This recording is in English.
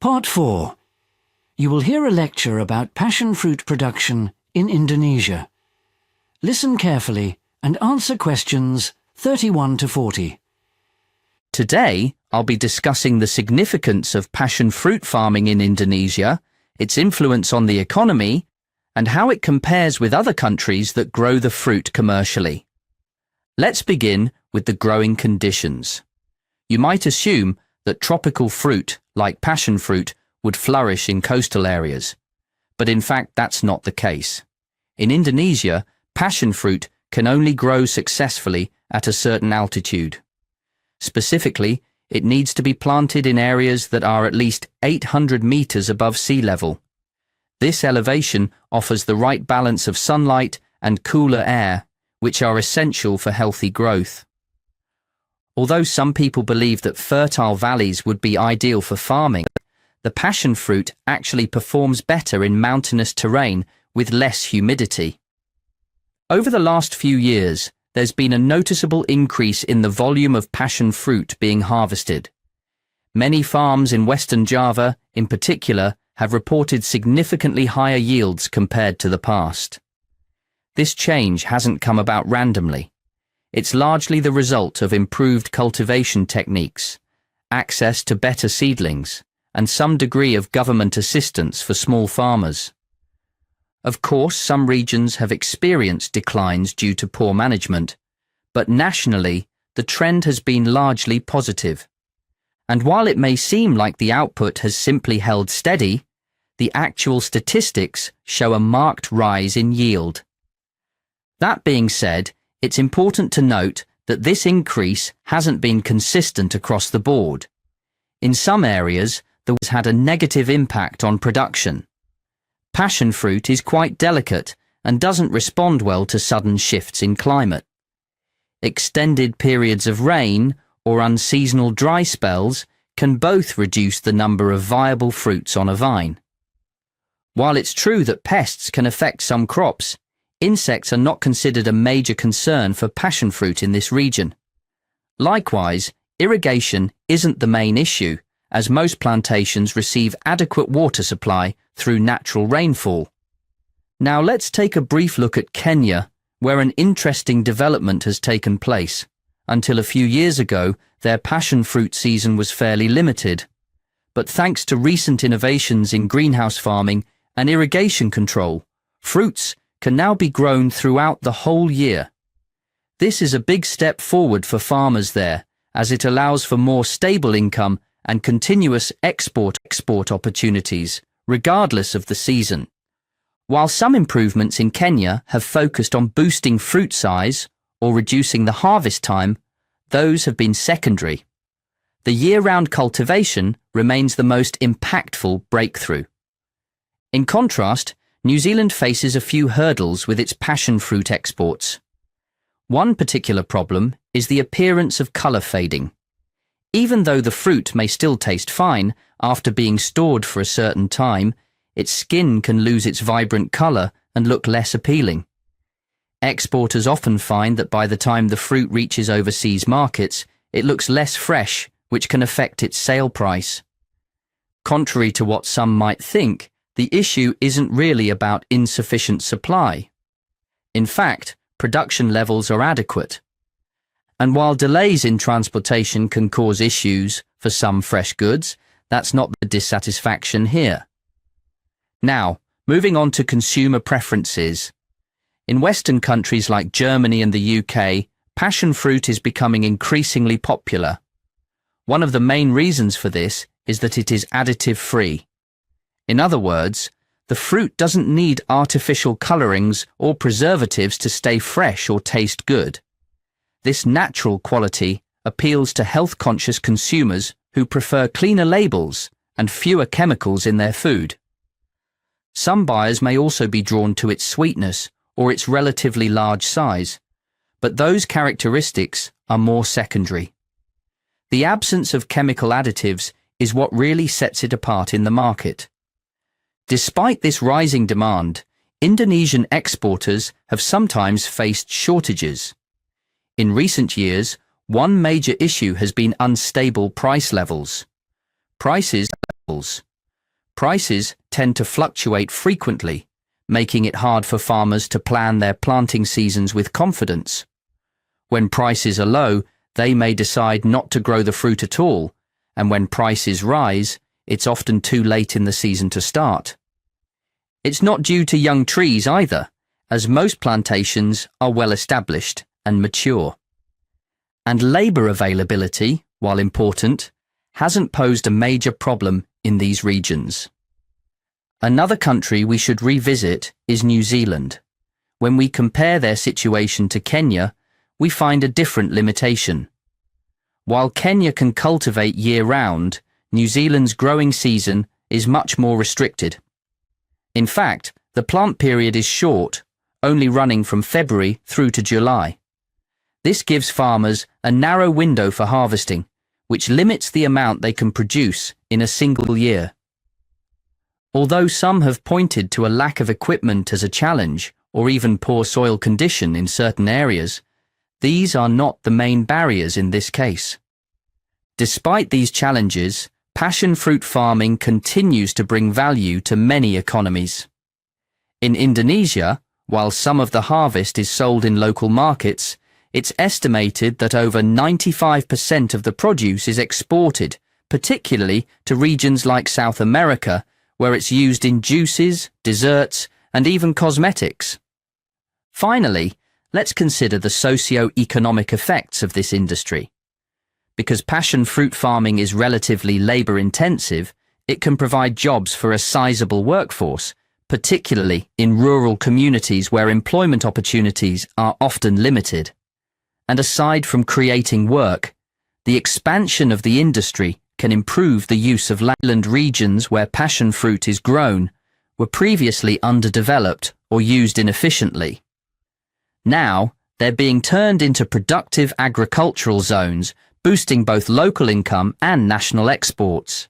Part 4. You will hear a lecture about passion fruit production in Indonesia. Listen carefully and answer questions 31 to 40. Today, I'll be discussing the significance of passion fruit farming in Indonesia, its influence on the economy, and how it compares with other countries that grow the fruit commercially. Let's begin with the growing conditions. You might assume that tropical fruit, like passion fruit, would flourish in coastal areas. But in fact, that's not the case. In Indonesia, passion fruit can only grow successfully at a certain altitude. Specifically, it needs to be planted in areas that are at least 800 meters above sea level. This elevation offers the right balance of sunlight and cooler air, which are essential for healthy growth. Although some people believe that fertile valleys would be ideal for farming, the passion fruit actually performs better in mountainous terrain with less humidity. Over the last few years, there's been a noticeable increase in the volume of passion fruit being harvested. Many farms in Western Java, in particular, have reported significantly higher yields compared to the past. This change hasn't come about randomly. It's largely the result of improved cultivation techniques, access to better seedlings, and some degree of government assistance for small farmers. Of course, some regions have experienced declines due to poor management, but nationally, the trend has been largely positive. And while it may seem like the output has simply held steady, the actual statistics show a marked rise in yield. That being said, it's important to note that this increase hasn't been consistent across the board. In some areas, there has had a negative impact on production. Passion fruit is quite delicate and doesn't respond well to sudden shifts in climate. Extended periods of rain or unseasonal dry spells can both reduce the number of viable fruits on a vine. While it's true that pests can affect some crops, insects are not considered a major concern for passion fruit in this region. Likewise, irrigation isn't the main issue, as most plantations receive adequate water supply through natural rainfall. Now let's take a brief look at Kenya, where an interesting development has taken place. Until a few years ago, their passion fruit season was fairly limited. But thanks to recent innovations in greenhouse farming and irrigation control, fruits can now be grown throughout the whole year. This is a big step forward for farmers there, as it allows for more stable income and continuous export opportunities, regardless of the season. While some improvements in Kenya have focused on boosting fruit size or reducing the harvest time, those have been secondary. The year-round cultivation remains the most impactful breakthrough. In contrast, New Zealand faces a few hurdles with its passion fruit exports. One particular problem is the appearance of colour fading. Even though the fruit may still taste fine, after being stored for a certain time, its skin can lose its vibrant colour and look less appealing. Exporters often find that by the time the fruit reaches overseas markets, it looks less fresh, which can affect its sale price. Contrary to what some might think, the issue isn't really about insufficient supply. In fact, production levels are adequate. And while delays in transportation can cause issues for some fresh goods, that's not the dissatisfaction here. Now, moving on to consumer preferences. In Western countries like Germany and the UK, passion fruit is becoming increasingly popular. One of the main reasons for this is that it is additive-free. In other words, the fruit doesn't need artificial colorings or preservatives to stay fresh or taste good. This natural quality appeals to health-conscious consumers who prefer cleaner labels and fewer chemicals in their food. Some buyers may also be drawn to its sweetness or its relatively large size, but those characteristics are more secondary. The absence of chemical additives is what really sets it apart in the market. Despite this rising demand, Indonesian exporters have sometimes faced shortages. In recent years, one major issue has been unstable price levels. Prices prices tend to fluctuate frequently, making it hard for farmers to plan their planting seasons with confidence. When prices are low, they may decide not to grow the fruit at all, and when prices rise, it's often too late in the season to start. It's not due to young trees either, as most plantations are well established and mature. And labour availability, while important, hasn't posed a major problem in these regions. Another country we should revisit is New Zealand. When we compare their situation to Kenya, we find a different limitation. While Kenya can cultivate year-round, New Zealand's growing season is much more restricted. In fact, the plant period is short, only running from February through to July. This gives farmers a narrow window for harvesting, which limits the amount they can produce in a single year. Although some have pointed to a lack of equipment as a challenge, or even poor soil condition in certain areas, these are not the main barriers in this case. Despite these challenges, passion fruit farming continues to bring value to many economies. In Indonesia, while some of the harvest is sold in local markets, it's estimated that over 95% of the produce is exported, particularly to regions like South America, where it's used in juices, desserts, and even cosmetics. Finally, let's consider the socio-economic effects of this industry. Because passion fruit farming is relatively labour-intensive, it can provide jobs for a sizable workforce, particularly in rural communities where employment opportunities are often limited. And aside from creating work, the expansion of the industry can improve the use of land. Regions where passion fruit is grown were previously underdeveloped or used inefficiently. Now, they're being turned into productive agricultural zones, boosting both local income and national exports.